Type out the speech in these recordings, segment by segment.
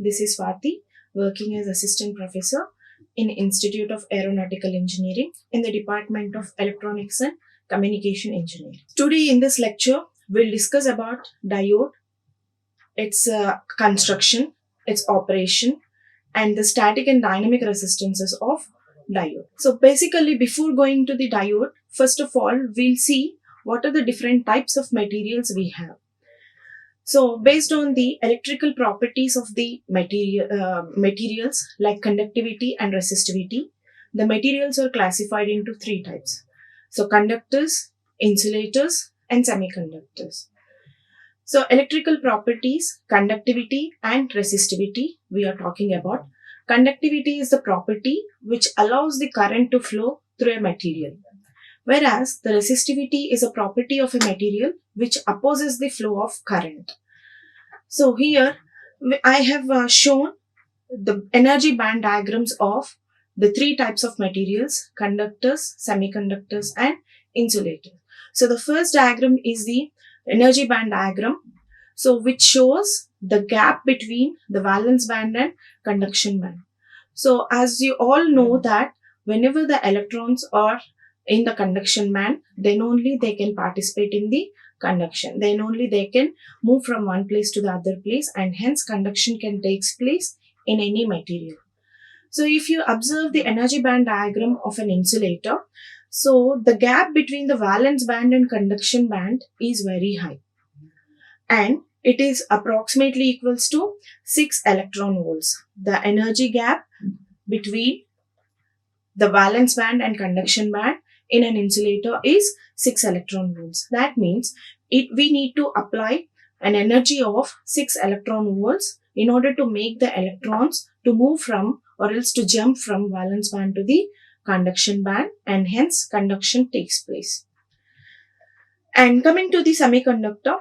This is Swati, working as Assistant Professor in Institute of Aeronautical Engineering in the Department of Electronics and Communication Engineering. Today in this lecture, we'll discuss about diode, its construction, its operation, and the static and dynamic resistances of diode. So basically, before going to the diode, first of all, we'll see what are the different types of materials we have. So based on the electrical properties of the materials like conductivity and resistivity, the materials are classified into three types. So conductors, insulators, and semiconductors. So electrical properties, conductivity and resistivity we are talking about. Conductivity is the property which allows the current to flow through a material, whereas the resistivity is a property of a material which opposes the flow of current. So here I have shown the energy band diagrams of the three types of materials: conductors, semiconductors, and insulators. So the first diagram is the energy band diagram, so which shows the gap between the valence band and conduction band. So as you all know that whenever the electrons are in the conduction band, then only they can participate in the conduction. Then only they can move from one place to the other place, and hence conduction can take place in any material. So if you observe the energy band diagram of an insulator, so the gap between the valence band and conduction band is very high, and it is approximately equals to 6 electron volts. The energy gap between the valence band and conduction band in an insulator is 6 electron volts. That means we need to apply an energy of 6 electron volts in order to make the electrons to move from or else to jump from valence band to the conduction band, and hence conduction takes place. And coming to the semiconductor,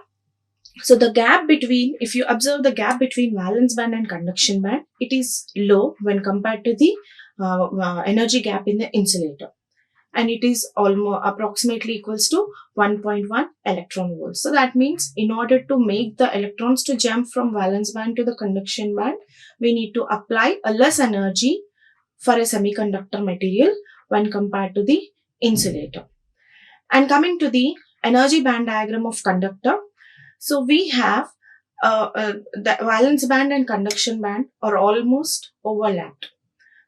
so the gap between, if you observe the gap between valence band and conduction band, it is low when compared to the energy gap in the insulator, and it is almost approximately equals to 1.1 electron volts. So that means in order to make the electrons to jump from valence band to the conduction band, we need to apply a less energy for a semiconductor material when compared to the insulator. And coming to the energy band diagram of conductor, so we have the valence band and conduction band are almost overlapped.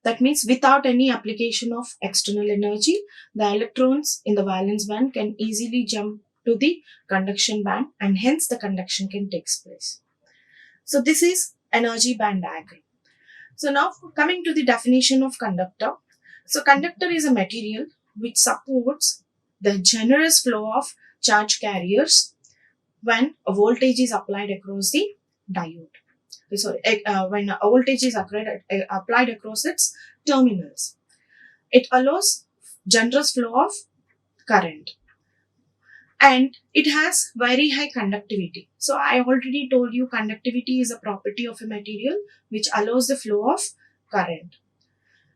That means without any application of external energy, the electrons in the valence band can easily jump to the conduction band, and hence the conduction can take place. So this is energy band diagram. So now coming to the definition of conductor. So conductor is a material which supports the generous flow of charge carriers when a voltage is applied across the diode. When a voltage is applied across its terminals, it allows generous flow of current, and it has very high conductivity. So I already told you conductivity is a property of a material which allows the flow of current.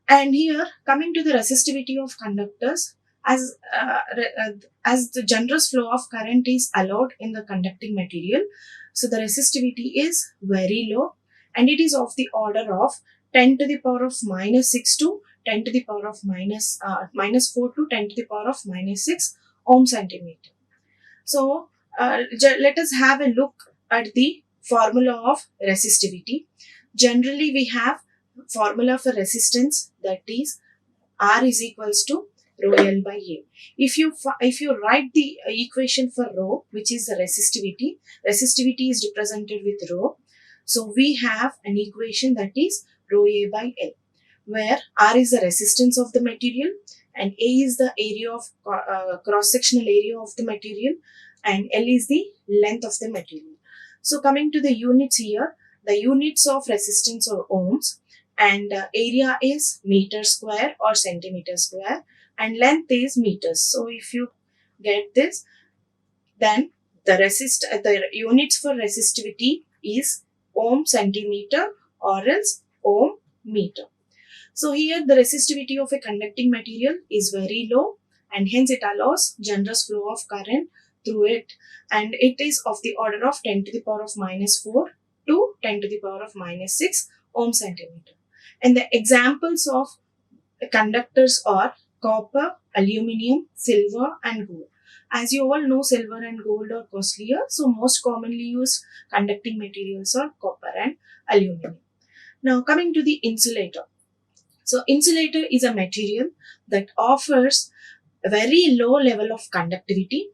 And here coming to the resistivity of conductors, as the generous flow of current is allowed in the conducting material, so the resistivity is very low, and it is of the order of 10 to the power of minus 6 to 10 to the power of minus 4 to 10 to the power of minus 6 ohm centimeter. So let us have a look at the formula of resistivity. Generally we have formula for resistance, that is R is equals to rho L by A. If you write the equation for rho, which is the resistivity is represented with rho. So we have an equation that is rho A by L, where R is the resistance of the material and A is the area of cross-sectional area of the material, and L is the length of the material. So coming to the units here, the units of resistance are ohms, and area is meter square or centimeter square, and length is meters. So if you get this, then the units for resistivity is ohm centimeter or else ohm meter. So here the resistivity of a conducting material is very low, and hence it allows generous flow of current through it, and it is of the order of 10 to the power of minus 4 to 10 to the power of minus 6 ohm centimeter. And the examples of conductors are copper, aluminium, silver and gold. As you all know, silver and gold are costlier, so most commonly used conducting materials are copper and aluminium. Now coming to the insulator. So insulator is a material that offers a very low level of conductivity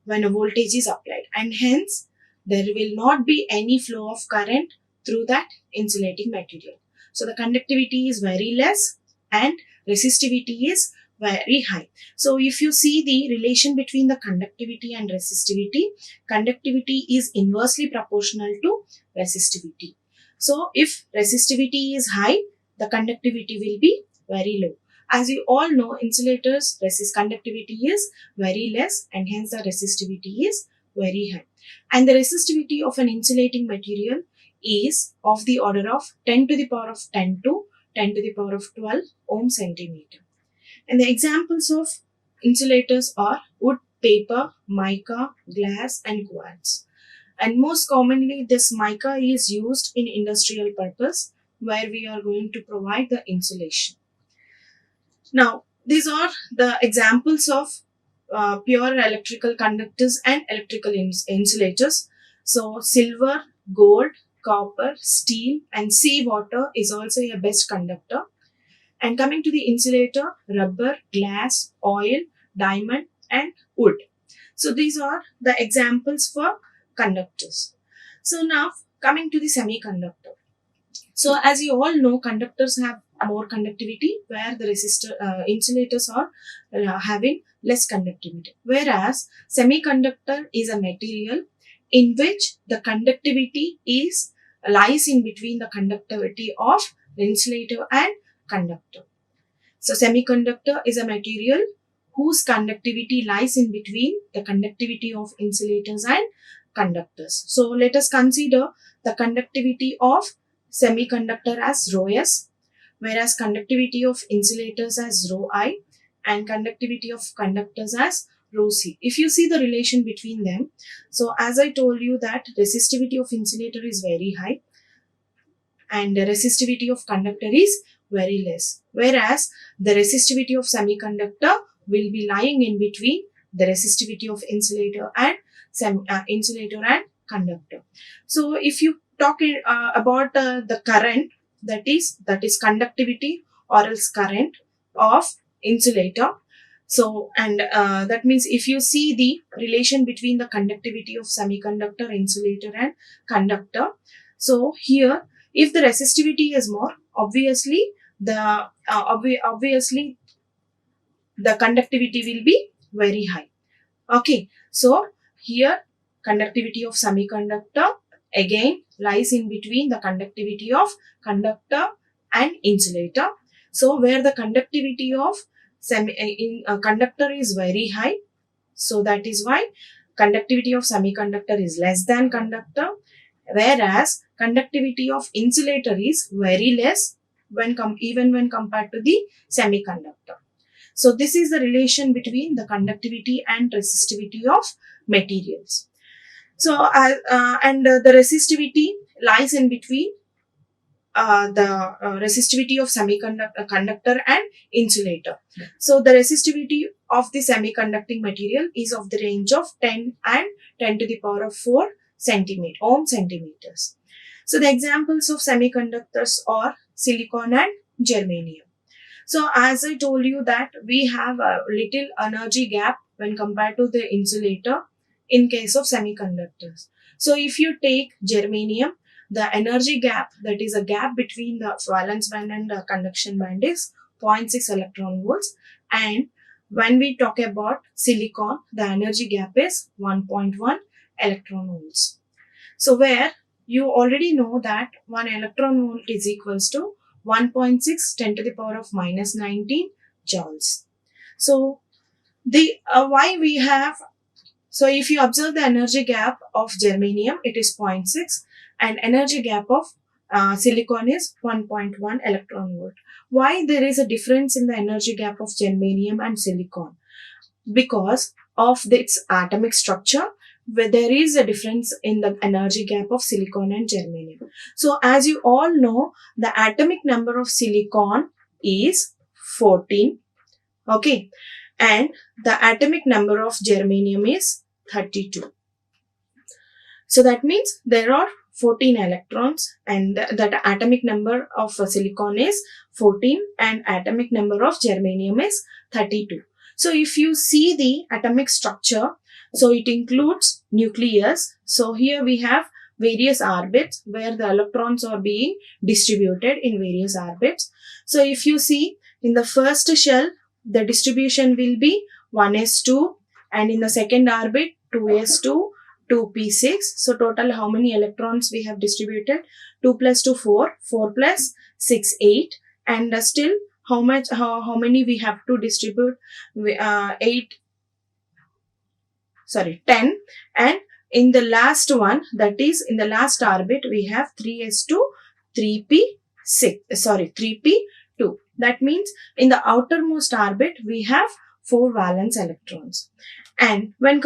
when a voltage is applied, and hence there will not be any flow of current through that insulating material. So the conductivity is very less and resistivity is very high. So if you see the relation between the conductivity and resistivity, conductivity is inversely proportional to resistivity. So if resistivity is high, the conductivity will be very low. As you all know, insulators conductivity is very less and hence the resistivity is very high. And the resistivity of an insulating material is of the order of 10 to the power of 10 to 10 to the power of 12 ohm centimeter. And the examples of insulators are wood, paper, mica, glass and quartz. And most commonly this mica is used in industrial purpose where we are going to provide the insulation. Now, these are the examples of pure electrical conductors and electrical insulators. So, silver, gold, copper, steel and seawater is also a best conductor. And coming to the insulator, rubber, glass, oil, diamond and wood. So, these are the examples for conductors. So, now coming to the semiconductor. So as you all know, conductors have more conductivity where the insulators are having less conductivity. Whereas semiconductor is a material in which the conductivity lies in between the conductivity of the insulator and conductor. So semiconductor is a material whose conductivity lies in between the conductivity of insulators and conductors. So let us consider the conductivity of semiconductor as rho s, whereas conductivity of insulators as rho I and conductivity of conductors as rho c. If you see the relation between them, so as I told you that resistivity of insulator is very high and the resistivity of conductor is very less, whereas the resistivity of semiconductor will be lying in between the resistivity of insulator and conductor. So if you talk about the current, that is conductivity or else current of insulator. So and that means if you see the relation between the conductivity of semiconductor, insulator and conductor, so here if the resistivity is more, obviously the conductivity will be very high. Okay, so here conductivity of semiconductor again lies in between the conductivity of conductor and insulator. So where the conductivity of conductor is very high, so that is why conductivity of semiconductor is less than conductor, whereas conductivity of insulator is very less even when compared to the semiconductor. So this is the relation between the conductivity and resistivity of materials. So the resistivity lies in between the resistivity of conductor and insulator. So the resistivity of the semiconducting material is of the range of 10 and 10 to the power of 4 ohm centimeters. So the examples of semiconductors are silicon and germanium. So as I told you that we have a little energy gap when compared to the insulator in case of semiconductors. So if you take germanium, the energy gap, that is a gap between the valence band and the conduction band, is 0.6 electron volts. And when we talk about silicon, the energy gap is 1.1 electron volts. So where you already know that 1 electron volt is equals to 1.6 10 to the power of minus 19 joules. So the why we have, so if you observe the energy gap of germanium, it is 0.6 and energy gap of silicon is 1.1 electron volt. Why there is a difference in the energy gap of germanium and silicon? Because of its atomic structure where there is a difference in the energy gap of silicon and germanium. So as you all know, the atomic number of silicon is 14. Okay. And the atomic number of germanium is 32. So that means there are 14 electrons, and that atomic number of silicon is 14 and atomic number of germanium is 32. So if you see the atomic structure, so it includes nucleus. So here we have various orbits where the electrons are being distributed in various orbits. So if you see in the first shell, the distribution will be 1s2, and in the second orbit 2s2, 2p6. So total how many electrons we have distributed? 2 plus 2, 4, 4 plus 6, 8, and still how many we have to distribute? 10, and in the last one, that is in the last orbit, we have 3s2, 3p2. That means in the outermost orbit we have 4 valence electrons. And when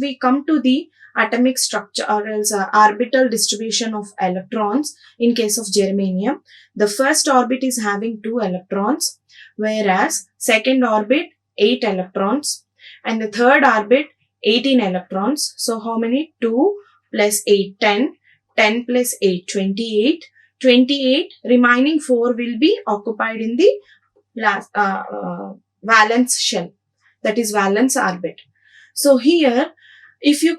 we come to the atomic structure or else orbital distribution of electrons in case of germanium, the first orbit is having 2 electrons, whereas second orbit 8 electrons, and the third orbit 18 electrons. So how many? 2 plus 8, 10, 10 plus 8, 28, 28, remaining 4 will be occupied in the last valence shell, that is valence orbit. So here if you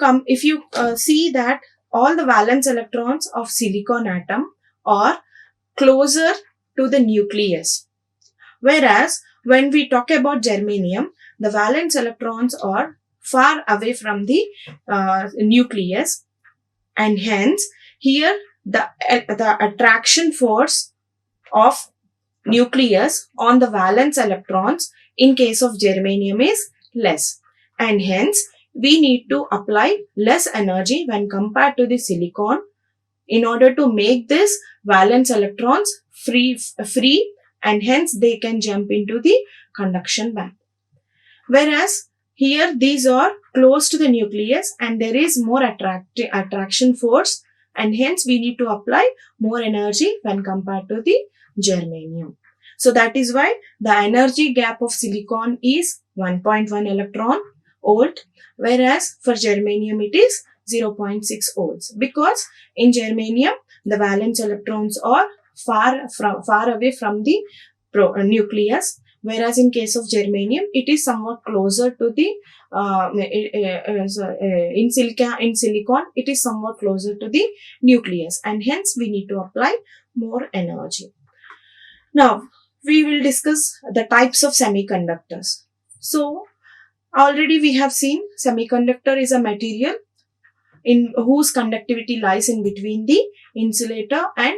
see that all the valence electrons of silicon atom are closer to the nucleus, whereas when we talk about germanium, the valence electrons are far away from the nucleus, and hence here the attraction force of nucleus on the valence electrons in case of germanium is less, and hence we need to apply less energy when compared to the silicon in order to make this valence electrons free, and hence they can jump into the conduction band. Whereas here these are close to the nucleus and there is more attraction force, and hence we need to apply more energy when compared to the germanium. So that is why the energy gap of silicon is 1.1 electron volt, whereas for germanium it is 0.6 volts, because in germanium the valence electrons are far away from the nucleus, whereas in case of germanium it is somewhat closer to the in silicon it is somewhat closer to the nucleus, and hence we need to apply more energy. Now we will discuss the types of semiconductors. So already we have seen semiconductor is a material in whose conductivity lies in between the insulator and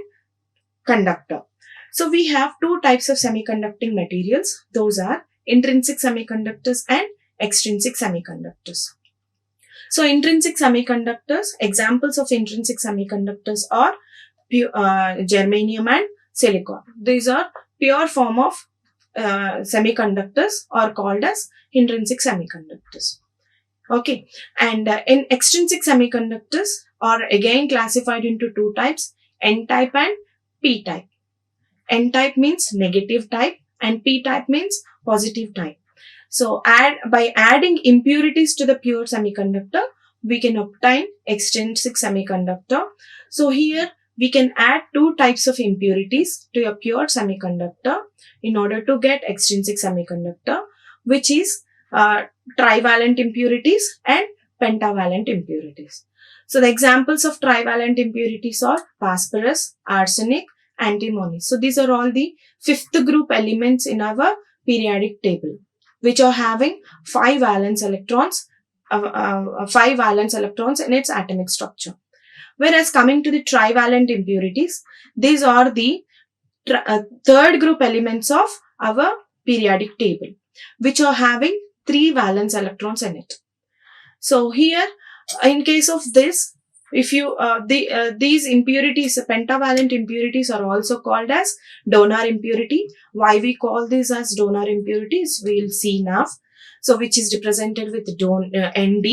conductor. So we have 2 types of semiconducting materials. Those are intrinsic semiconductors and extrinsic semiconductors. So intrinsic semiconductors, examples of intrinsic semiconductors are germanium and silicon. These are pure form of semiconductors are called as intrinsic semiconductors. Okay, and in extrinsic semiconductors are again classified into 2 types, N-type and P-type. N-type means negative type and P-type means positive type. So by adding impurities to the pure semiconductor, we can obtain extrinsic semiconductor. So here we can add 2 types of impurities to a pure semiconductor in order to get extrinsic semiconductor, which is trivalent impurities and pentavalent impurities. So the examples of trivalent impurities are phosphorus, arsenic, antimony. So these are all the 5th group elements in our periodic table, which are having 5 valence electrons in its atomic structure. Whereas coming to the trivalent impurities, these are the 3rd group elements of our periodic table, which are having 3 valence electrons in it. So here, in case of this, if you these impurities, pentavalent impurities, are also called as donor impurity. Why we call this as donor impurities, we will see now. So which is represented with Nd.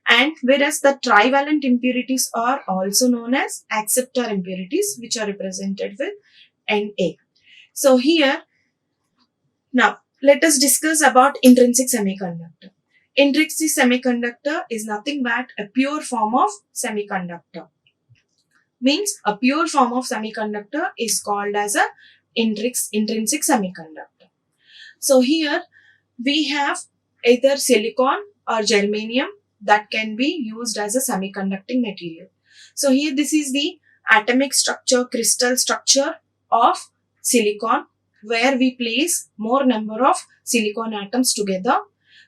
And whereas the trivalent impurities are also known as acceptor impurities, which are represented with Na. So here, now let us discuss about intrinsic semiconductor. Intrinsic semiconductor is nothing but a pure form of semiconductor. Means a pure form of semiconductor is called as a intrinsic semiconductor. So here we have either silicon or germanium that can be used as a semiconducting material. So here this is the atomic structure, crystal structure of silicon, where we place more number of silicon atoms together.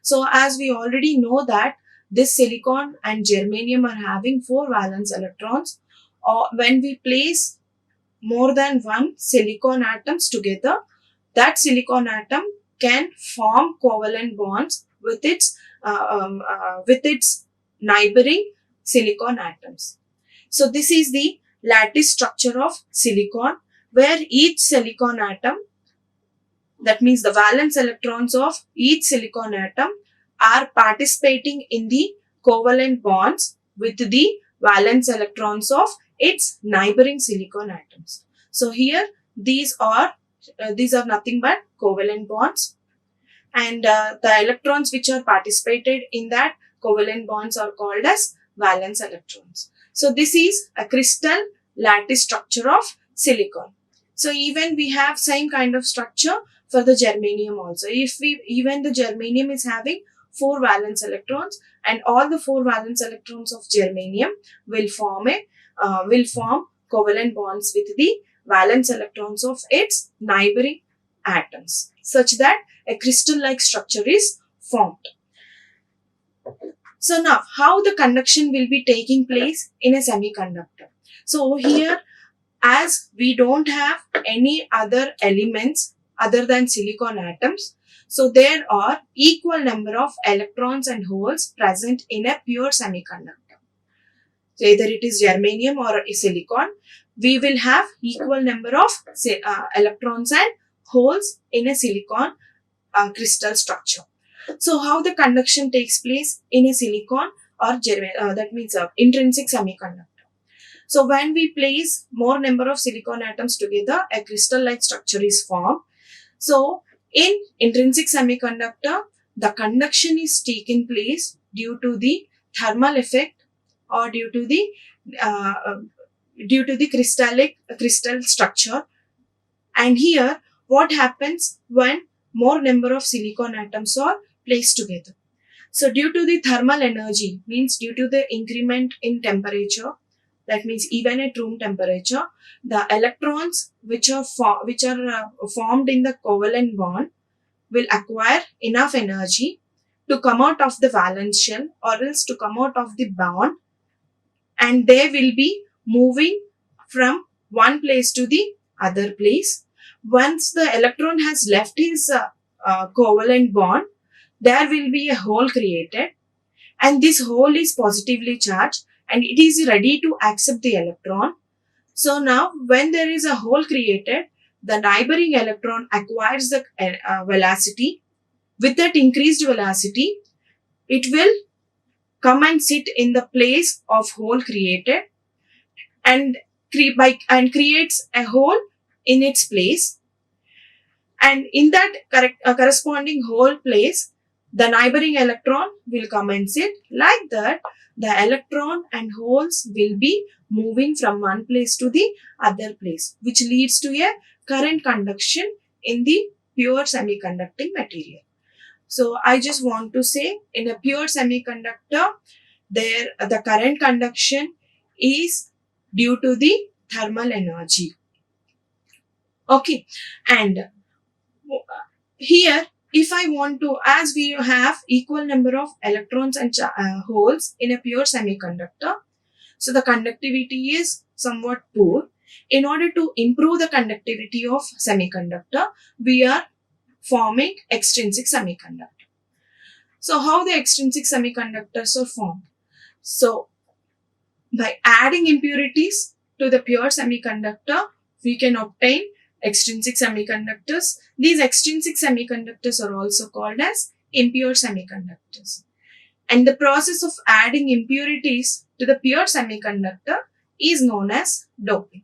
So as we already know that this silicon and germanium are having 4 valence electrons, or when we place more than one silicon atoms together, that silicon atom can form covalent bonds with its neighboring silicon atoms. So this is the lattice structure of silicon, where each silicon atom, that means the valence electrons of each silicon atom, are participating in the covalent bonds with the valence electrons of its neighboring silicon atoms. So here these are nothing but covalent bonds, and the electrons which are participated in that covalent bonds are called as valence electrons. So this is a crystal lattice structure of silicon. So even we have same kind of structure for the germanium also. Even the germanium is having 4 valence electrons, and all the 4 valence electrons of germanium will form covalent bonds with the valence electrons of its neighboring atoms, such that a crystal-like structure is formed. So now, how the conduction will be taking place in a semiconductor? So here, as we don't have any other elements other than silicon atoms, so there are equal number of electrons and holes present in a pure semiconductor. So either it is germanium or silicon, we will have equal number of electrons and holes in a silicon crystal structure. So how the conduction takes place in a silicon or that means intrinsic semiconductor. So when we place more number of silicon atoms together, a crystal-like structure is formed. So in intrinsic semiconductor, the conduction is taken place due to the thermal effect or due to the crystal structure. And here, what happens when more number of silicon atoms are placed together? So due to the thermal energy, means due to the increment in temperature, that means even at room temperature, the electrons which are formed in the covalent bond will acquire enough energy to come out of the valence shell or else to come out of the bond, and they will be moving from one place to the other place. Once the electron has left his covalent bond, there will be a hole created, and this hole is positively charged and it is ready to accept the electron. So now when there is a hole created, the neighboring electron acquires the velocity. With that increased velocity, it will come and sit in the place of hole created and creates a hole in its place. And in that corresponding hole place, the neighboring electron will come and sit. Like that, the electron and holes will be moving from one place to the other place, which leads to a current conduction in the pure semiconducting material. So I just want to say, in a pure semiconductor, the current conduction is due to the thermal energy. Okay, and here, if I want to, as we have equal number of electrons and holes in a pure semiconductor, so the conductivity is somewhat poor. In order to improve the conductivity of semiconductor, we are forming extrinsic semiconductor. So how the extrinsic semiconductors are formed? So by adding impurities to the pure semiconductor, we can obtain extrinsic semiconductors. These extrinsic semiconductors are also called as impure semiconductors. And the process of adding impurities to the pure semiconductor is known as doping.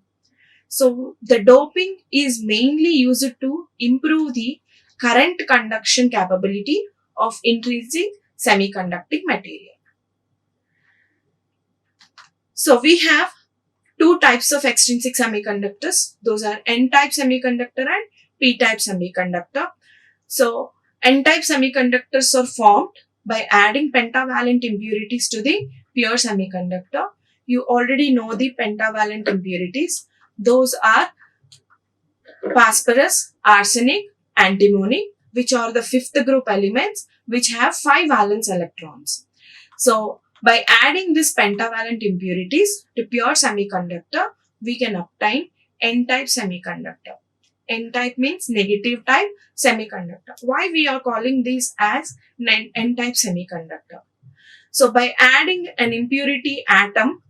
So the doping is mainly used to improve the current conduction capability of intrinsic semiconducting material. So we have two types of extrinsic semiconductors. Those are N-type semiconductor and P-type semiconductor. So N-type semiconductors are formed by adding pentavalent impurities to the pure semiconductor. You already know the pentavalent impurities. Those are phosphorus, arsenic, antimony, which are the fifth group elements which have 5 valence electrons. So by adding these pentavalent impurities to pure semiconductor, we can obtain N-type semiconductor. N-type means negative type semiconductor. Why we are calling these as N-type semiconductor? So by adding an impurity atom,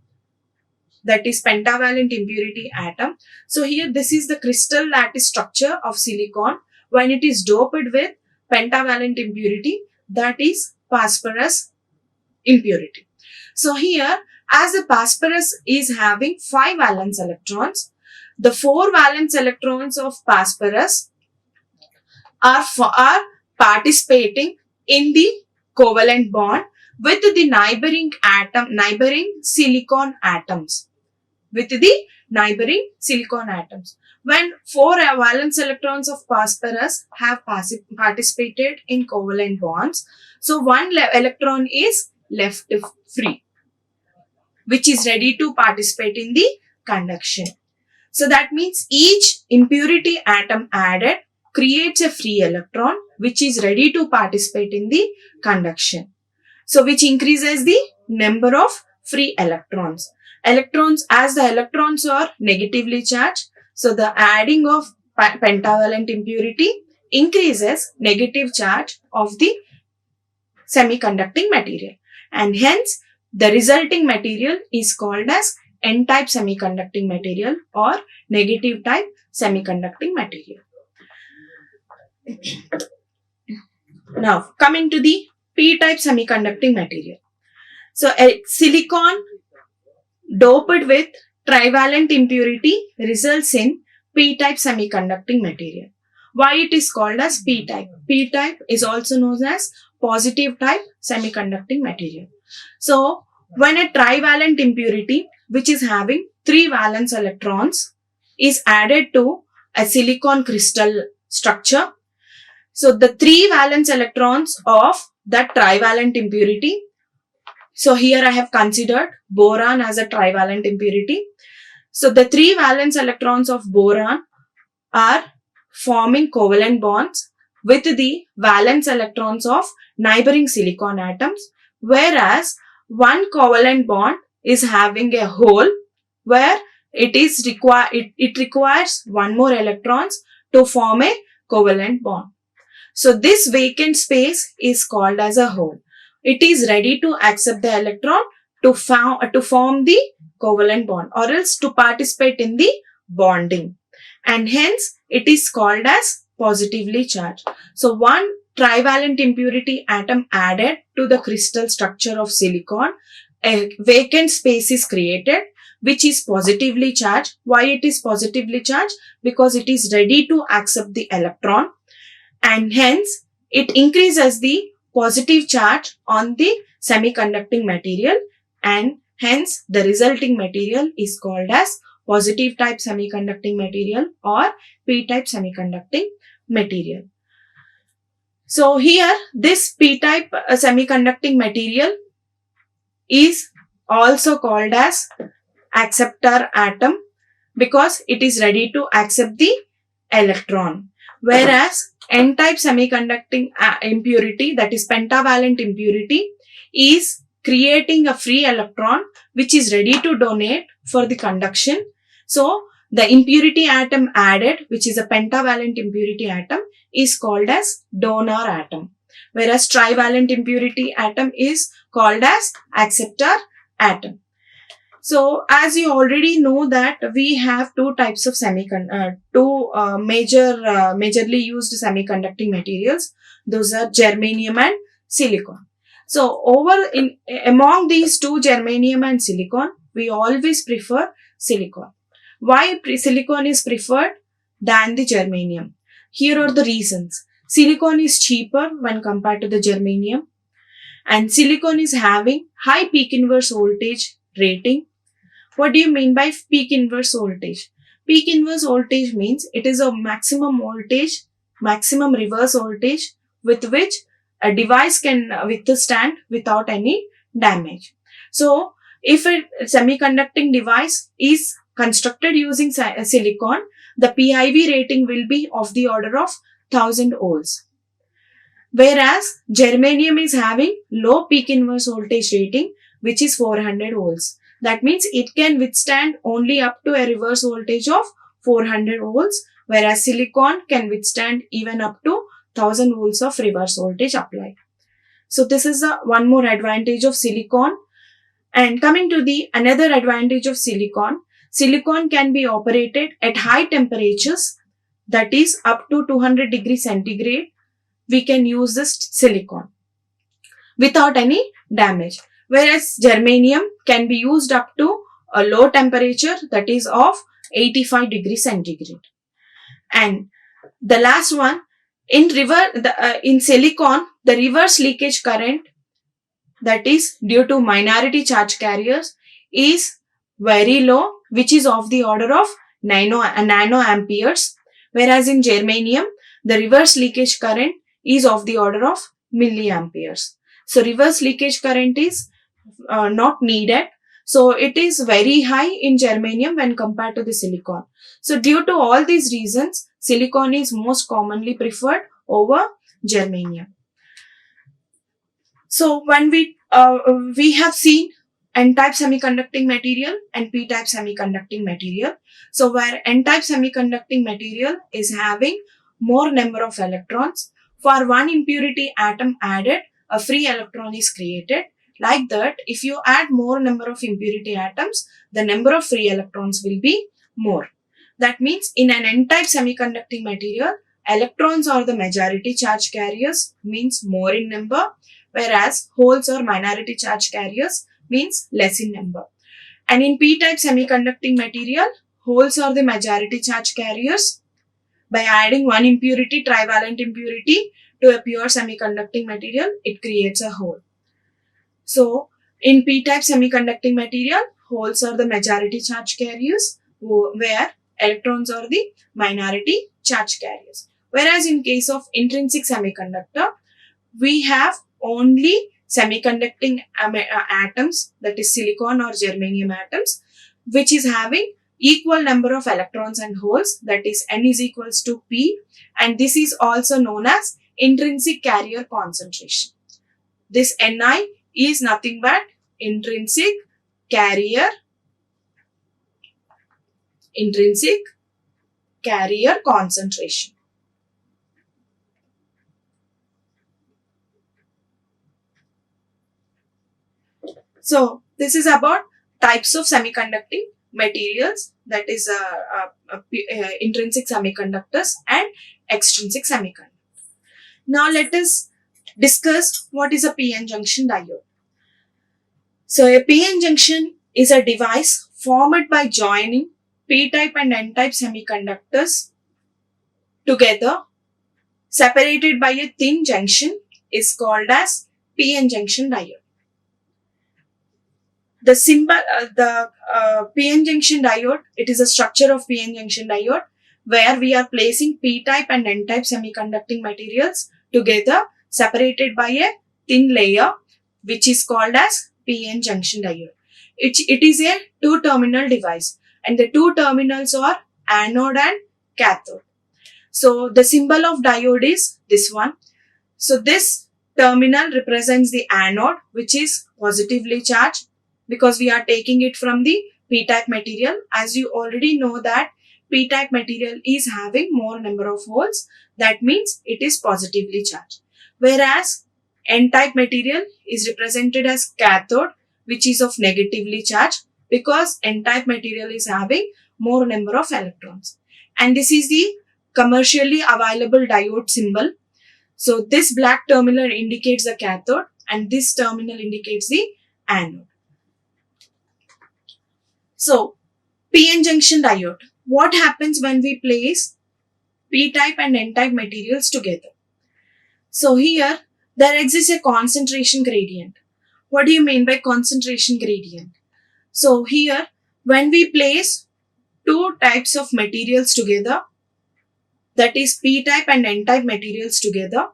that is pentavalent impurity atom. So here this is the crystal lattice structure of silicon when it is doped with pentavalent impurity, that is phosphorus impurity. So here, as the phosphorus is having 5 valence electrons, the 4 valence electrons of phosphorus are participating in the covalent bond with the neighboring silicon atoms. When 4 valence electrons of phosphorus have participated in covalent bonds, so one electron is left free, which is ready to participate in the conduction. So that means each impurity atom added creates a free electron which is ready to participate in the conduction. So which increases the number of free electrons. As the electrons are negatively charged, so the adding of pentavalent impurity increases negative charge of the semiconducting material, and hence the resulting material is called as N-type semiconducting material or negative type semiconducting material. Now coming to the P-type semiconducting material. So a silicon doped with trivalent impurity results in P-type semiconducting material. Why it is called as P-type? P-type is also known as positive type semiconducting material. So when a trivalent impurity which is having 3 valence electrons is added to a silicon crystal structure, so the 3 valence electrons of that trivalent impurity, so here I have considered boron as a trivalent impurity. So the 3 valence electrons of boron are forming covalent bonds with the valence electrons of neighboring silicon atoms, whereas one covalent bond is having a hole where it requires one more electrons to form a covalent bond. So this vacant space is called as a hole. It is ready to accept the electron to form the covalent bond or else to participate in the bonding, and hence it is called as positively charged. So one trivalent impurity atom added to the crystal structure of silicon, a vacant space is created which is positively charged. Why it is positively charged? Because it is ready to accept the electron, and hence it increases the positive charge on the semiconducting material, and hence the resulting material is called as positive type semiconducting material or P-type semiconducting material. So here this P-type semiconducting material is also called as acceptor atom because it is ready to accept the electron, whereas N-type semiconducting impurity, that is pentavalent impurity, is creating a free electron which is ready to donate for the conduction. So the impurity atom added, which is a pentavalent impurity atom, is called as donor atom, whereas trivalent impurity atom is called as acceptor atom. So as you already know that we have two types of majorly used semiconducting materials. Those are germanium and silicon. So among these two, germanium and silicon, we always prefer silicon. Why silicon is preferred than the germanium? Here are the reasons. Silicon is cheaper when compared to the germanium, and silicon is having high peak inverse voltage rating. What do you mean by peak inverse voltage? Peak inverse voltage means it is a maximum voltage, maximum reverse voltage with which a device can withstand without any damage. So, if a semiconducting device is constructed using silicon, the PIV rating will be of the order of 1000 ohms. Whereas germanium is having low peak inverse voltage rating, which is 400 volts. That means it can withstand only up to a reverse voltage of 400 volts, whereas silicon can withstand even up to 1000 volts of reverse voltage applied. So this is one more advantage of silicon. And coming to the another advantage of silicon, silicon can be operated at high temperatures, that is up to 200 degrees centigrade. We can use this silicon without any damage. Whereas germanium can be used up to a low temperature, that is of 85 degrees centigrade. And the last one, in silicon, the reverse leakage current, that is due to minority charge carriers, is very low, which is of the order of nano amperes. Whereas in germanium, the reverse leakage current is of the order of milliamperes. So reverse leakage current is not needed. So it is very high in germanium when compared to the silicon. So due to all these reasons, silicon is most commonly preferred over germanium. So when we have seen N-type semiconducting material and P-type semiconducting material. So where N-type semiconducting material is having more number of electrons, for one impurity atom added, a free electron is created. Like that, if you add more number of impurity atoms, the number of free electrons will be more. That means in an N-type semiconducting material, electrons are the majority charge carriers, means more in number, whereas holes or minority charge carriers means less in number. And in P-type semiconducting material, holes are the majority charge carriers. By adding one impurity, trivalent impurity, to a pure semiconducting material, it creates a hole. So, in P-type semiconducting material, holes are the majority charge carriers, where electrons are the minority charge carriers. Whereas in case of intrinsic semiconductor, we have only semiconducting atoms, that is silicon or germanium atoms, which is having equal number of electrons and holes, that is N is equals to P, and this is also known as intrinsic carrier concentration. This Ni is nothing but intrinsic carrier concentration. So this is about types of semiconducting materials, that is intrinsic semiconductors and extrinsic semiconductors. Now let us discuss what is a PN junction diode. So a PN junction is a device formed by joining P-type and N-type semiconductors together, separated by a thin junction, is called as PN junction diode. The symbol, PN junction diode, it is a structure of PN junction diode where we are placing P-type and N-type semiconducting materials together, separated by a thin layer, which is called as PN junction diode. It is a two-terminal device, and the two terminals are anode and cathode. So the symbol of diode is this one. So this terminal represents the anode, which is positively charged, because we are taking it from the P-type material. As you already know that P-type material is having more number of holes, that means it is positively charged. Whereas N-type material is represented as cathode, which is of negatively charged, because N-type material is having more number of electrons. And this is the commercially available diode symbol. So this black terminal indicates the cathode, and this terminal indicates the anode. So, PN junction diode. What happens when we place P-type and N-type materials together? So here, there exists a concentration gradient. What do you mean by concentration gradient? So here, when we place two types of materials together, that is P-type and N-type materials together,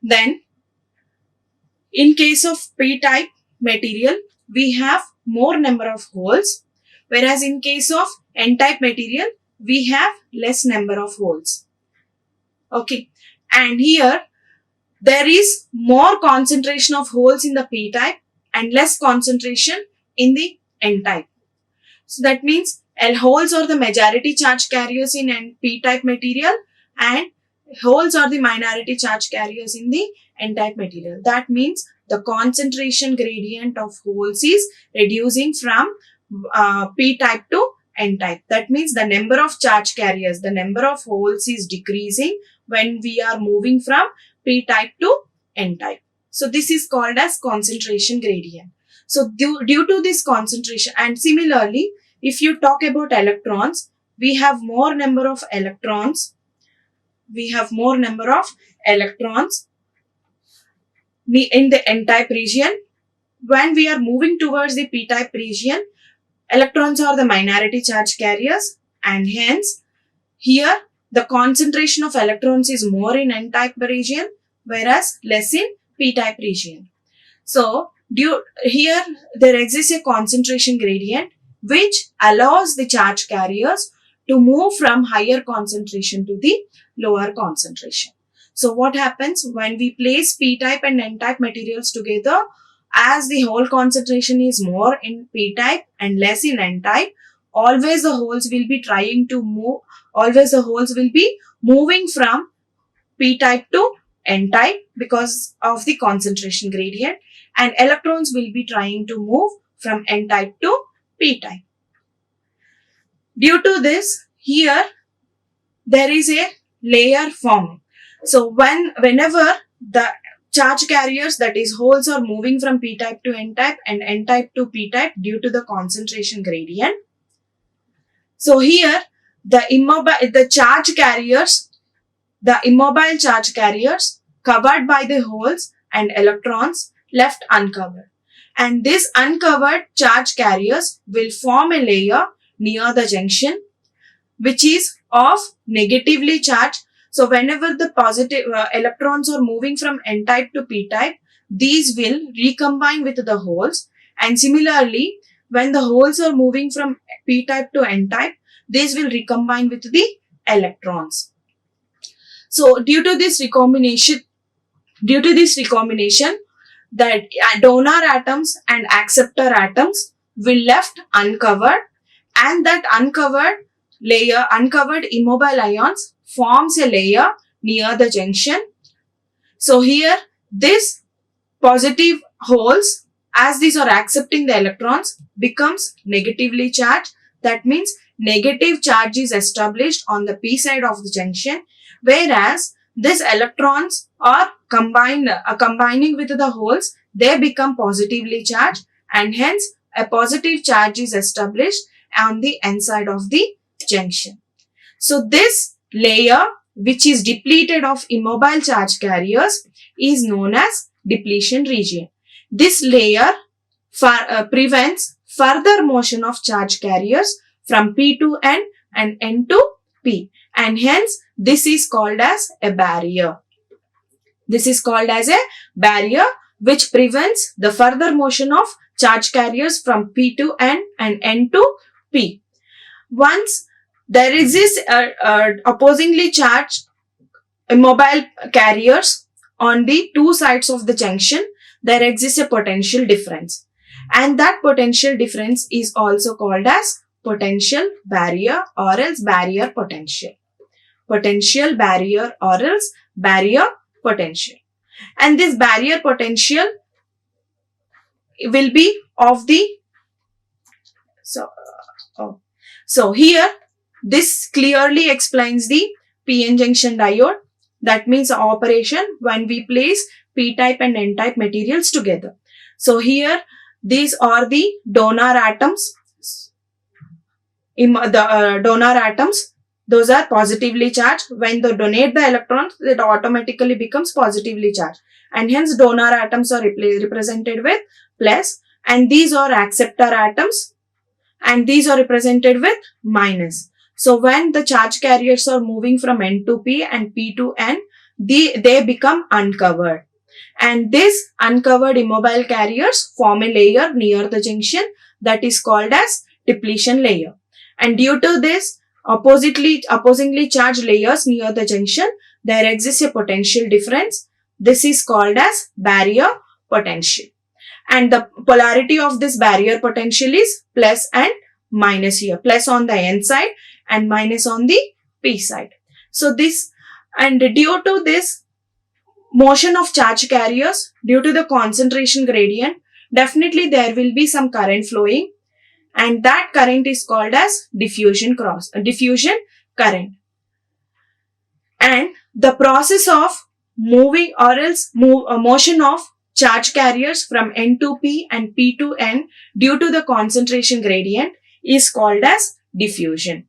then in case of P-type material, we have more number of holes, whereas in case of N-type material, we have less number of holes. Okay, and here there is more concentration of holes in the P-type and less concentration in the N-type. So that means holes are the majority charge carriers in P-type material and holes are the minority charge carriers in the N-type material. That means the concentration gradient of holes is reducing from P-type to N-type. That means the number of charge carriers, the number of holes is decreasing when we are moving from P-type to N-type. So this is called as concentration gradient. So due to this concentration, and similarly, if you talk about electrons, we have more number of electrons. We have more number of electrons in the N-type region. When we are moving towards the P-type region, electrons are the minority charge carriers, and hence here the concentration of electrons is more in N-type region, whereas less in P-type region. So here there exists a concentration gradient which allows the charge carriers to move from higher concentration to the lower concentration. So what happens when we place P-type and N-type materials together? As the hole concentration is more in P-type and less in N-type, always the holes will be trying to move, always the holes will be moving from P-type to N-type because of the concentration gradient, and electrons will be trying to move from N-type to P-type. Due to this, here there is a layer forming. So whenever the charge carriers, that is holes, are moving from P-type to N-type and N-type to P-type due to the concentration gradient. So here the immobile charge carriers covered by the holes and electrons left uncovered. And these uncovered charge carriers will form a layer near the junction which is of negatively charged. So whenever the positive electrons are moving from N-type to P-type, these will recombine with the holes, and similarly when the holes are moving from P-type to N-type, these will recombine with the electrons. So due to this recombination, that donor atoms and acceptor atoms will left uncovered, and that uncovered immobile ions forms a layer near the junction. So here this positive holes, as these are accepting the electrons, becomes negatively charged. That means negative charge is established on the P side of the junction, whereas these electrons are combining with the holes, they become positively charged, and hence a positive charge is established on the N side of the junction. So this layer which is depleted of immobile charge carriers is known as depletion region. This layer prevents further motion of charge carriers from P to N and N to P, and hence this is called as a barrier. This is called as a barrier which prevents the further motion of charge carriers from P to N and N to P. Once there exists opposingly charged immobile carriers on the two sides of the junction, there exists a potential difference, and that potential difference is also called as potential barrier or else barrier potential. Potential barrier or else barrier potential. And this barrier potential will be of the so here this clearly explains the PN junction diode. That means operation when we place p-type and n-type materials together. So here these are the donor atoms. Donor atoms, those are positively charged. When they donate the electrons, it automatically becomes positively charged, and hence donor atoms are represented with plus, and these are acceptor atoms, and these are represented with minus. So when the charge carriers are moving from N to P and P to N, they become uncovered. And these uncovered immobile carriers form a layer near the junction that is called as depletion layer. And due to this opposingly charged layers near the junction, there exists a potential difference. This is called as barrier potential. And the polarity of this barrier potential is plus and minus here. Plus on the N side and minus on the P side. So this, and due to this motion of charge carriers, due to the concentration gradient, definitely there will be some current flowing, and that current is called as diffusion current. And the process of moving or else motion of charge carriers from N to P and P to N due to the concentration gradient is called as diffusion,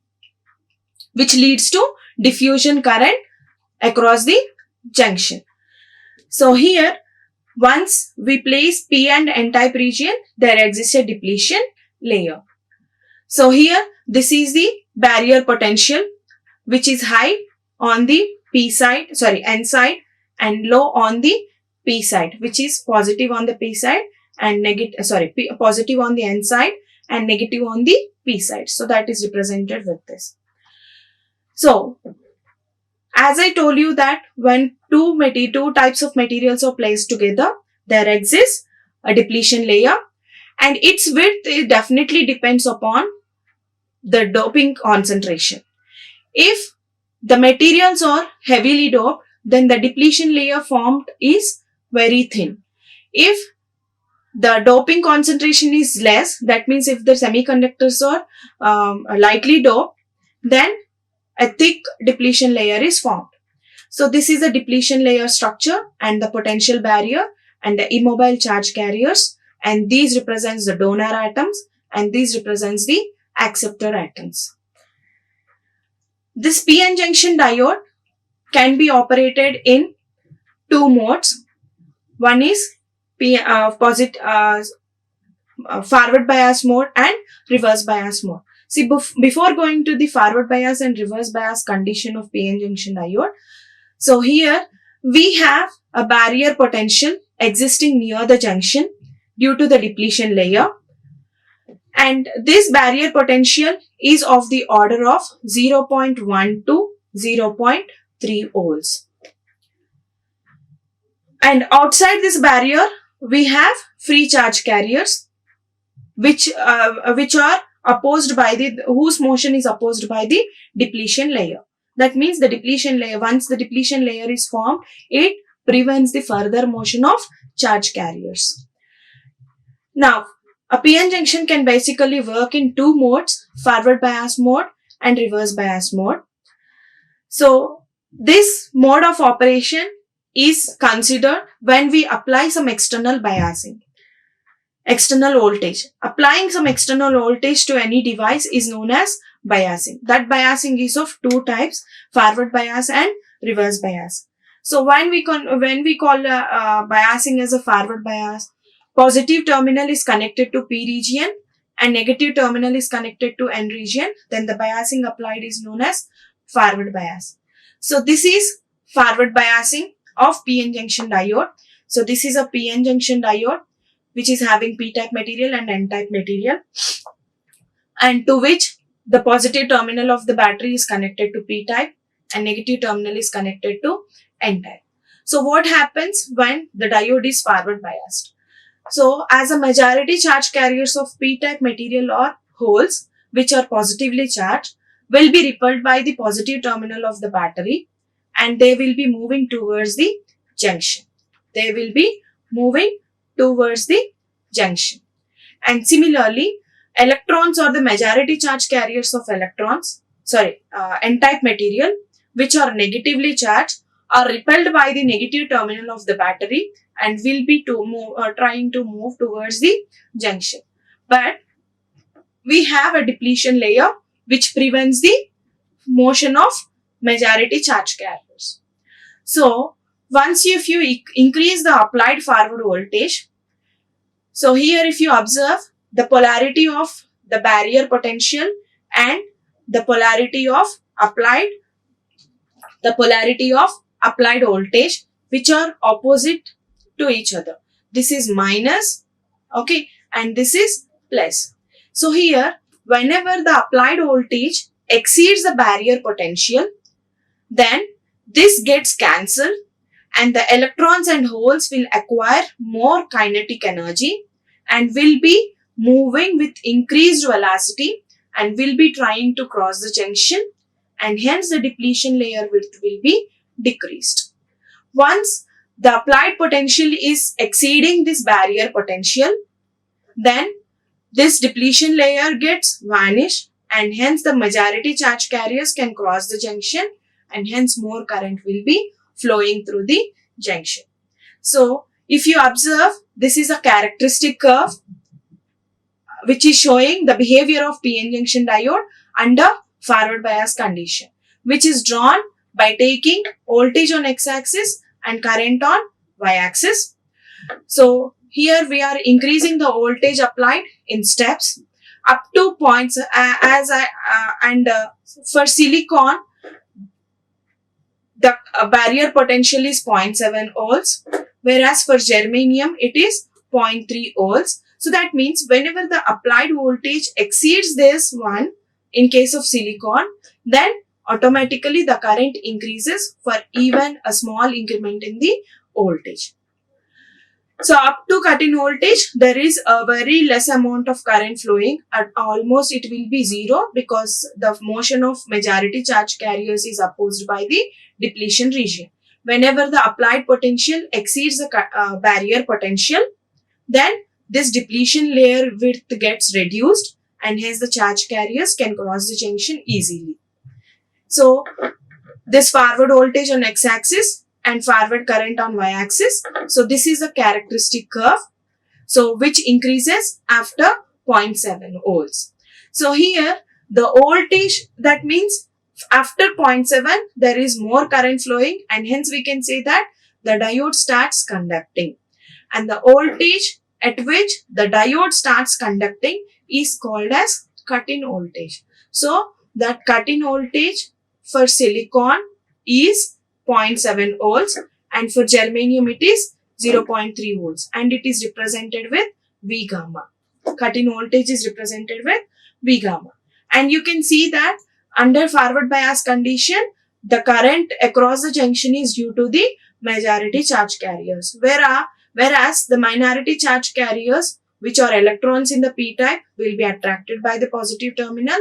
which leads to diffusion current across the junction. So here, once we place P and N type region, there exists a depletion layer. So here, this is the barrier potential, which is high on the N side and low on the P side, which is positive on the P side and positive on the N side and negative on the P side. So that is represented with this. So as I told you that when two types of materials are placed together, there exists a depletion layer, and its width definitely depends upon the doping concentration. If the materials are heavily doped, then the depletion layer formed is very thin. If the doping concentration is less, that means if the semiconductors are lightly doped, then a thick depletion layer is formed. So this is the depletion layer structure and the potential barrier and the immobile charge carriers, and these represents the donor atoms and these represents the acceptor atoms. This PN junction diode can be operated in two modes. One is forward bias mode and reverse bias mode. See, before going to the forward bias and reverse bias condition of PN junction diode, so here we have a barrier potential existing near the junction due to the depletion layer, and this barrier potential is of the order of 0.1 to 0.3 volts. And outside this barrier, we have free charge carriers, which are opposed by whose motion is opposed by the depletion layer. That means the depletion layer, once the depletion layer is formed, it prevents the further motion of charge carriers. Now, a PN junction can basically work in two modes, forward bias mode and reverse bias mode. So, this mode of operation is considered when we apply some external biasing. External voltage. Applying some external voltage to any device is known as biasing. That biasing is of two types, forward bias and reverse bias. So when we call biasing as a forward bias, positive terminal is connected to P region and negative terminal is connected to N region, then the biasing applied is known as forward bias. So this is forward biasing of PN junction diode. So this is a PN junction diode which is having P-type material and N-type material, and to which the positive terminal of the battery is connected to P-type and negative terminal is connected to N-type. So what happens when the diode is forward biased? So as a majority charge carriers of P-type material or holes which are positively charged will be repelled by the positive terminal of the battery, and they will be moving towards the junction. And similarly, electrons or the majority charge carriers of N-type material which are negatively charged are repelled by the negative terminal of the battery and will be trying to move towards the junction. But we have a depletion layer which prevents the motion of majority charge carriers. So once if you increase the applied forward voltage, so here if you observe the polarity of the barrier potential and the polarity of applied voltage, which are opposite to each other. This is minus, okay, and this is plus. So here, whenever the applied voltage exceeds the barrier potential, then this gets cancelled and the electrons and holes will acquire more kinetic energy and will be moving with increased velocity and will be trying to cross the junction, and hence the depletion layer width will be decreased. Once the applied potential is exceeding this barrier potential, then this depletion layer gets vanished and hence the majority charge carriers can cross the junction and hence more current will be flowing through the junction. So if you observe, this is a characteristic curve which is showing the behavior of PN junction diode under forward bias condition, which is drawn by taking voltage on x-axis and current on y-axis. So here we are increasing the voltage applied in steps up to points for silicon the barrier potential is 0.7 volts, whereas for germanium it is 0.3 volts. So that means whenever the applied voltage exceeds this one in case of silicon, then automatically the current increases for even a small increment in the voltage. So up to cut-in voltage, there is a very less amount of current flowing. At almost it will be zero because the motion of majority charge carriers is opposed by the depletion region. Whenever the applied potential exceeds the barrier potential, then this depletion layer width gets reduced and hence the charge carriers can cross the junction easily. So this forward voltage on x-axis and forward current on y-axis. So this is a characteristic curve, so which increases after 0.7 volts. So here the voltage, that means after 0.7 there is more current flowing and hence we can say that the diode starts conducting, and the voltage at which the diode starts conducting is called as cut-in voltage. So that cut-in voltage for silicon is 0.7 volts and for germanium it is 0.3 volts and it is represented with V gamma. Cut-in voltage is represented with V gamma, and you can see that under forward bias condition the current across the junction is due to the majority charge carriers, whereas the minority charge carriers, which are electrons in the p-type, will be attracted by the positive terminal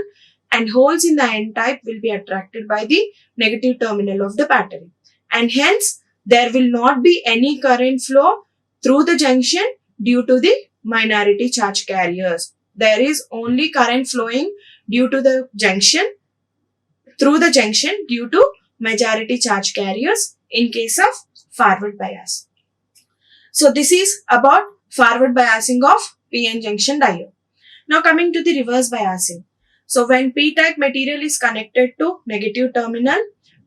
and holes in the n-type will be attracted by the negative terminal of the battery, and hence there will not be any current flow through the junction due to the minority charge carriers. There is only current flowing due to the junction, through the junction due to majority charge carriers in case of forward bias. So this is about forward biasing of PN junction diode. Now coming to the reverse biasing. So when p-type material is connected to negative terminal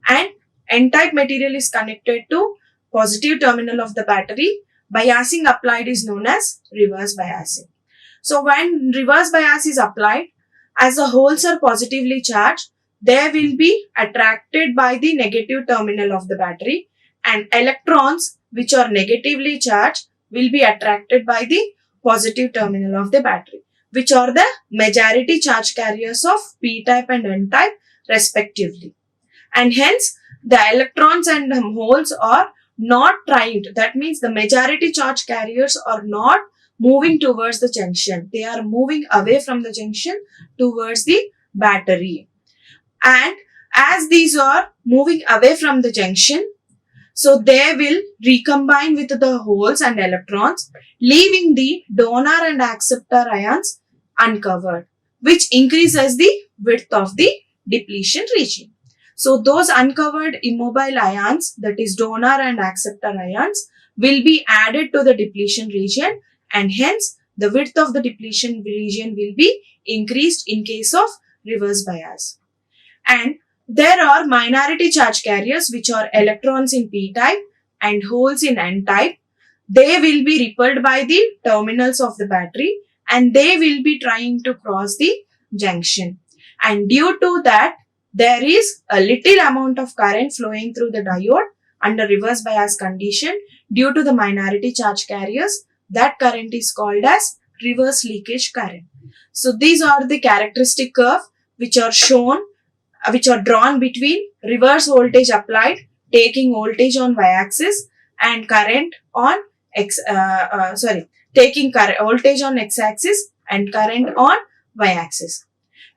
and n-type material is connected to positive terminal of the battery, biasing applied is known as reverse biasing. So when reverse bias is applied, as the holes are positively charged, they will be attracted by the negative terminal of the battery, and electrons which are negatively charged will be attracted by the positive terminal of the battery, which are the majority charge carriers of p-type and n-type respectively. And hence the electrons and holes are not trying to, that means the majority charge carriers are not moving towards the junction. They are moving away from the junction towards the battery. And as these are moving away from the junction, so they will recombine with the holes and electrons, leaving the donor and acceptor ions uncovered, which increases the width of the depletion region. So those uncovered immobile ions, that is donor and acceptor ions, will be added to the depletion region, and hence the width of the depletion region will be increased in case of reverse bias. And there are minority charge carriers which are electrons in p-type and holes in n-type. They will be repelled by the terminals of the battery and they will be trying to cross the junction. And due to that, there is a little amount of current flowing through the diode under reverse bias condition due to the minority charge carriers. That current is called as reverse leakage current. So these are the characteristic curve which are shown, which are drawn between reverse voltage applied taking voltage on y-axis and current on taking voltage on x-axis and current on y-axis.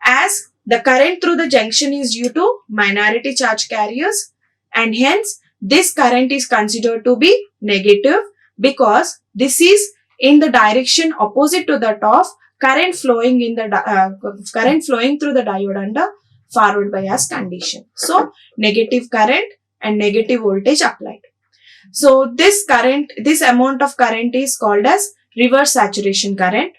As the current through the junction is due to minority charge carriers, and hence this current is considered to be negative because this is in the direction opposite to that of current flowing in the current flowing through the diode under forward bias condition. So negative current and negative voltage applied. So this amount of current is called as reverse saturation current.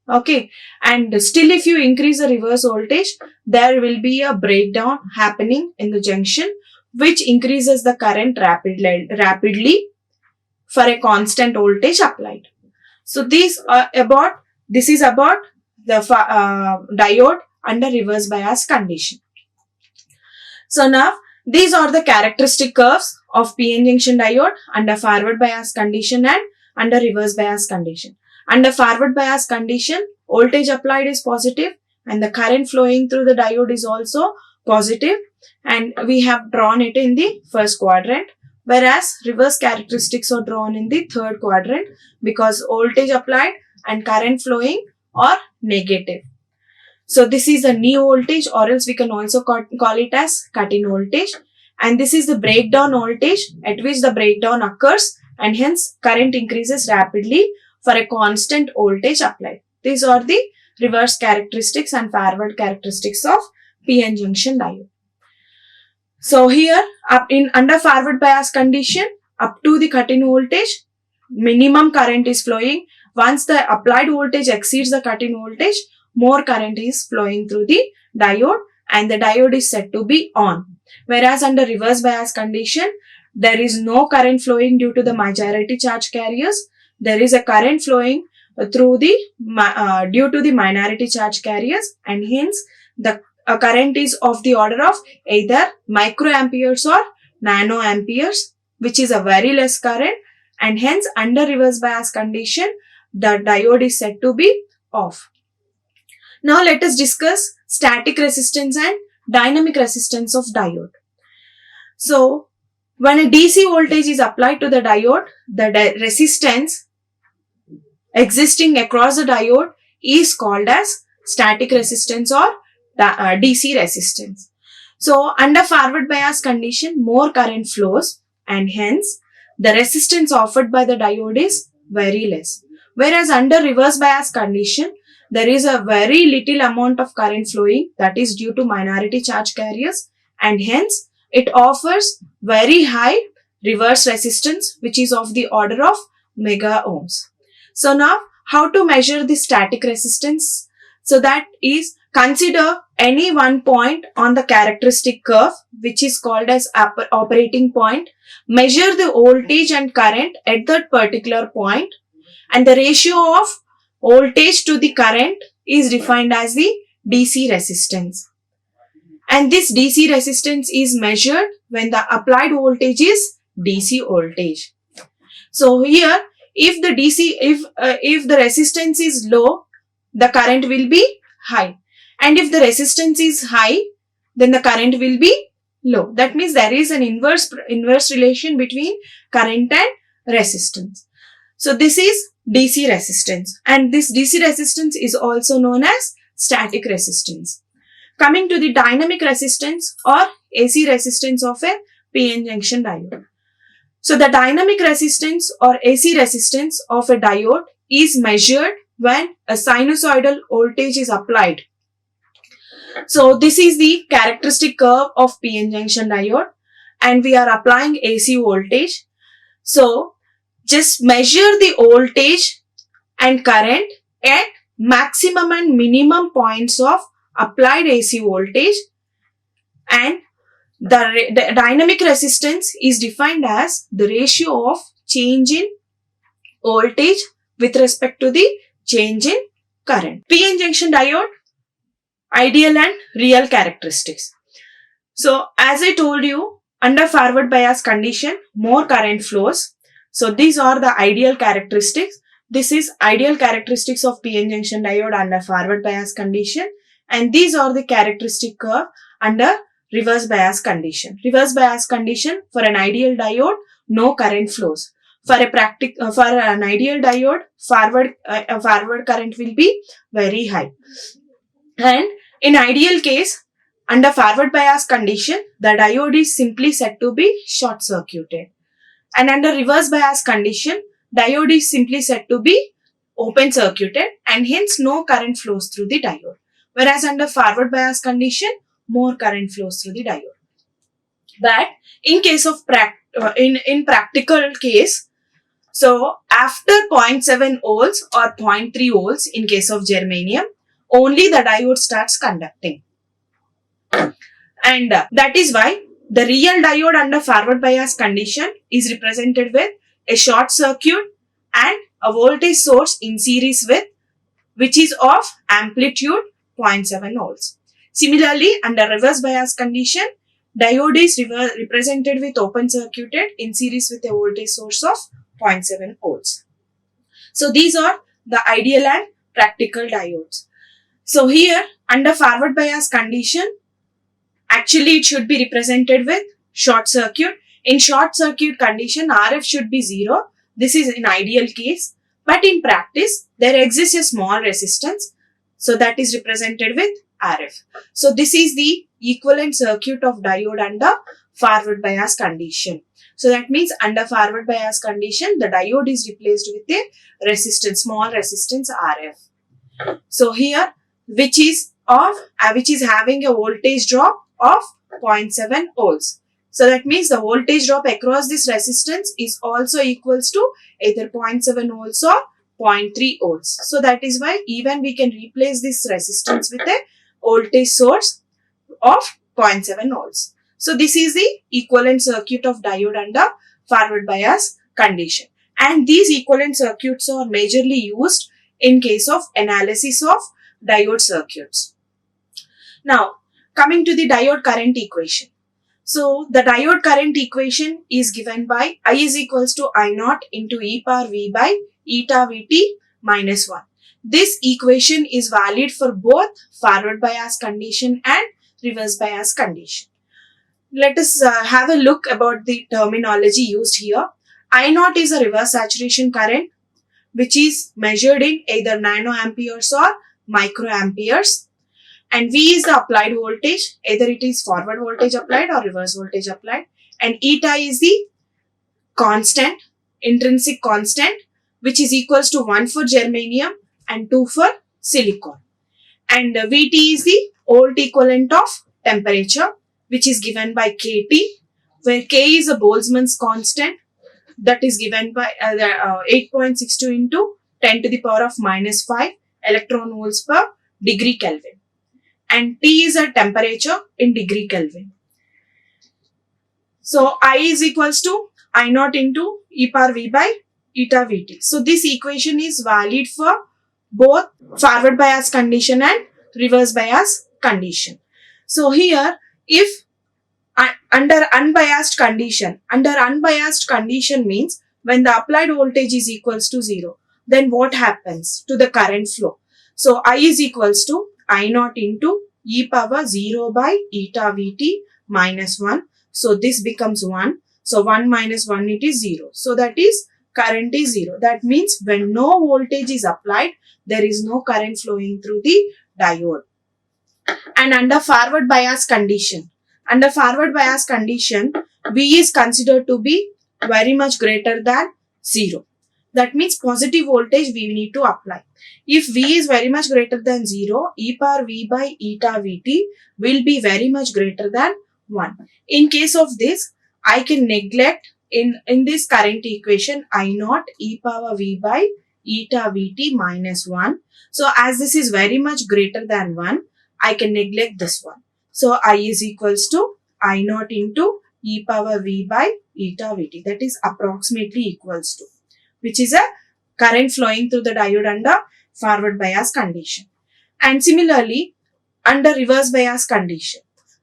Okay, and still if you increase the reverse voltage, there will be a breakdown happening in the junction which increases the current rapidly for a constant voltage applied. So this is about the diode under reverse bias condition. So now these are the characteristic curves of PN junction diode under forward bias condition and under reverse bias condition. Under forward bias condition, voltage applied is positive and the current flowing through the diode is also positive, and we have drawn it in the first quadrant, whereas reverse characteristics are drawn in the third quadrant because voltage applied and current flowing are negative. So this is a knee voltage, or else we can also call it as cut-in voltage, and this is the breakdown voltage at which the breakdown occurs and hence current increases rapidly for a constant voltage applied. These are the reverse characteristics and forward characteristics of PN junction diode. So here under forward bias condition, up to the cut-in voltage, minimum current is flowing. Once the applied voltage exceeds the cut-in voltage, more current is flowing through the diode and the diode is said to be on. Whereas under reverse bias condition, there is no current flowing due to the majority charge carriers. There is a current flowing through the due to the minority charge carriers, and hence the current is of the order of either microamperes or nanoamperes, which is a very less current, and hence under reverse bias condition, the diode is said to be off. Now let us discuss static resistance and dynamic resistance of diode. So when a DC voltage is applied to the diode, the resistance existing across the diode is called as static resistance or DC resistance. So under forward bias condition, more current flows and hence the resistance offered by the diode is very less. Whereas under reverse bias condition, there is a very little amount of current flowing, that is due to minority charge carriers, and hence it offers very high reverse resistance which is of the order of mega ohms. So now how to measure the static resistance? So that is, consider any one point on the characteristic curve which is called as operating point. Measure the voltage and current at that particular point, and the ratio of voltage to the current is defined as the DC resistance. And this DC resistance is measured when the applied voltage is DC voltage. So here, if the resistance is low, the current will be high, and if the resistance is high, then the current will be low. That means there is an inverse relation between current and resistance. So this is DC resistance, and this DC resistance is also known as static resistance. Coming to the dynamic resistance or AC resistance of a PN junction diode. So the dynamic resistance or AC resistance of a diode is measured when a sinusoidal voltage is applied. So this is the characteristic curve of PN junction diode, and we are applying AC voltage. So just measure the voltage and current at maximum and minimum points of applied AC voltage, and the dynamic resistance is defined as the ratio of change in voltage with respect to the change in current. PN junction diode, ideal and real characteristics. So as I told you, under forward bias condition, more current flows. So these are the ideal characteristics. This is ideal characteristics of PN junction diode under forward bias condition, and these are the characteristic curve under reverse bias condition. Reverse bias condition, for an ideal diode, no current flows. For an ideal diode, forward current will be very high. And in ideal case, under forward bias condition, the diode is simply said to be short circuited. And under reverse bias condition, diode is simply said to be open circuited, and hence no current flows through the diode. Whereas under forward bias condition, more current flows through the diode. But in case of in practical case, so after 0.7 volts or 0.3 volts in case of germanium, only the diode starts conducting. And that is why the real diode under forward bias condition is represented with a short circuit and a voltage source in series with, which is of amplitude 0.7 volts. Similarly, under reverse bias condition, diode is represented with open circuited in series with a voltage source of 0.7 volts. So these are the ideal and practical diodes. So here, under forward bias condition, actually it should be represented with short circuit. In short circuit condition, RF should be 0. This is in ideal case. But in practice, there exists a small resistance. So that is represented with RF. So this is the equivalent circuit of diode under forward bias condition. So that means under forward bias condition, the diode is replaced with a resistance, small resistance RF. So here, which is having a voltage drop of 0.7 volts. So that means the voltage drop across this resistance is also equals to either 0.7 volts or 0.3 volts. So that is why even we can replace this resistance with a voltage source of 0.7 volts. So this is the equivalent circuit of diode under forward bias condition. And these equivalent circuits are majorly used in case of analysis of diode circuits. Now, coming to the diode current equation. So the diode current equation is given by I is equals to I naught into e power v by eta vt minus 1. This equation is valid for both forward bias condition and reverse bias condition. Let us have a look about the terminology used here. I naught is a reverse saturation current which is measured in either nanoamperes or microamperes. And V is the applied voltage, either it is forward voltage applied or reverse voltage applied. And eta is the constant, intrinsic constant, which is equals to 1 for germanium and 2 for silicon. And Vt is the volt equivalent of temperature, which is given by Kt, where K is a Boltzmann's constant, that is given by 8.62 into 10 to the power of minus 5 electron volts per degree Kelvin. And T is a temperature in degree Kelvin. So I is equals to I naught into e power v by eta vt. So this equation is valid for both forward bias condition and reverse bias condition. So here, if under unbiased condition means when the applied voltage is equals to 0, then what happens to the current flow? So I is equals to I naught into e power 0 by eta vt minus 1. So this becomes 1. So 1 minus 1, it is 0. So that is current is 0. That means when no voltage is applied, there is no current flowing through the diode. And under forward bias condition, V is considered to be very much greater than 0. That means positive voltage we need to apply. If V is very much greater than 0, e power V by eta Vt will be very much greater than 1. In case of this, I can neglect in this current equation I naught e power V by eta Vt minus 1. So as this is very much greater than 1, I can neglect this one. So I is equals to I naught into e power V by eta Vt, that is approximately equals to, which is a current flowing through the diode under forward bias condition. And similarly, under reverse bias condition.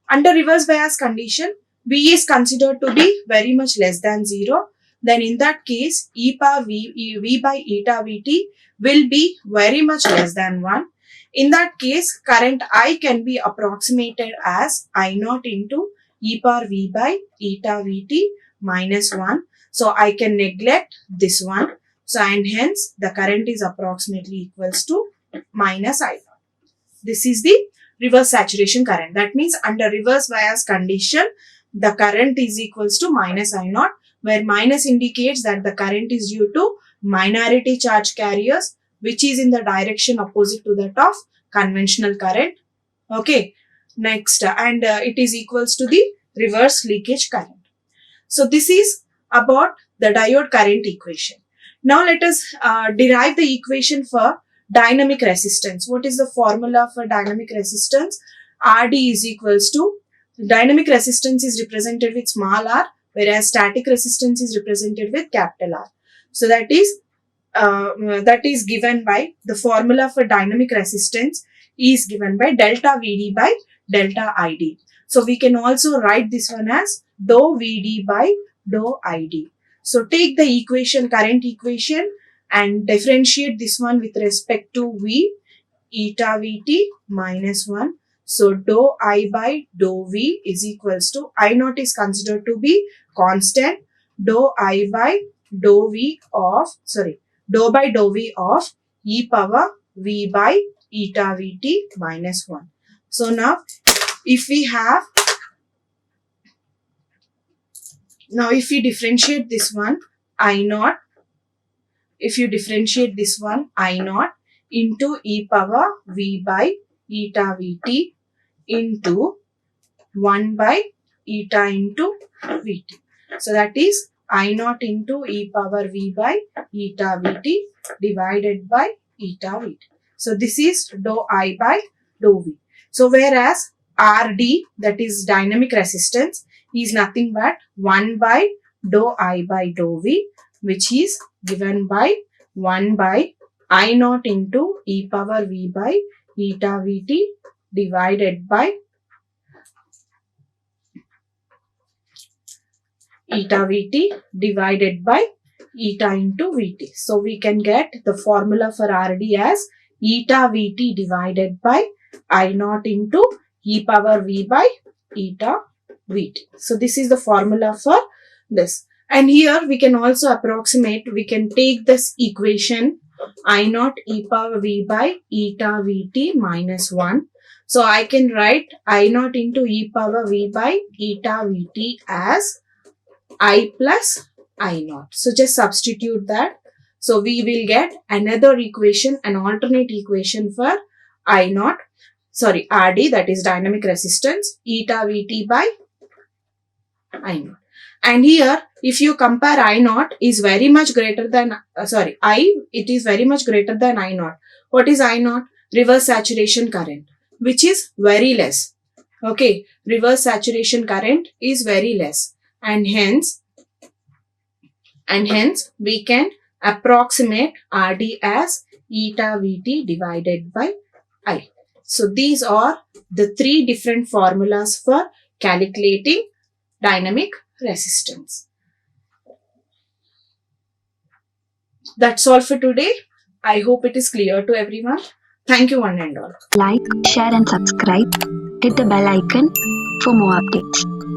Under reverse bias condition, V is considered to be very much less than 0. Then in that case, e power V by eta Vt will be very much less than 1. In that case, current I can be approximated as I naught into e power V by eta Vt minus 1. So I can neglect this one. So and hence the current is approximately equals to minus I naught. This is the reverse saturation current. That means under reverse bias condition, the current is equals to minus I naught, where minus indicates that the current is due to minority charge carriers, which is in the direction opposite to that of conventional current. Okay. Next, and it is equals to the reverse leakage current. So this is about the diode current equation. Now let us derive the equation for dynamic resistance. What is the formula for dynamic resistance? Rd is equals to, dynamic resistance is represented with small r, whereas static resistance is represented with capital R. So that is given by the formula for dynamic resistance is given by delta Vd by delta Id. So we can also write this one as dou Vd by dou Id. So take the equation, current equation, and differentiate this one with respect to V, eta Vt minus 1. So dou I by dou V is equals to, I naught is considered to be constant, dou I by dou V of, dou by dou V of e power V by eta Vt minus 1. So now if we differentiate this one, I naught, if you differentiate this one, I naught into e power V by eta Vt into 1 by eta into Vt. So that is I naught into e power V by eta Vt divided by eta Vt. So this is dou I by dou V. So whereas Rd, that is dynamic resistance, is nothing but 1 by dou I by dou V, which is given by 1 by I naught into e power V by eta Vt divided by eta Vt divided by eta into Vt. So we can get the formula for Rd as eta Vt divided by I naught into e power V by eta Vt. So this is the formula for this. And here we can also approximate, we can take this equation I naught e power V by eta Vt minus 1. So I can write I naught into e power V by eta Vt as I plus I naught. So just substitute that. So we will get another equation, an alternate equation for I naught, Rd, that is dynamic resistance, eta Vt by I naught. And here, if you compare I naught is very much greater than, it is very much greater than I naught. What is I naught? Reverse saturation current, which is very less. Okay, reverse saturation current is very less. And hence we can approximate Rd as eta Vt divided by I. So these are the three different formulas for calculating dynamic resistance. That's all for today. I hope it is clear to everyone. Thank you one and all. Like, share and subscribe. Hit the bell icon for more updates.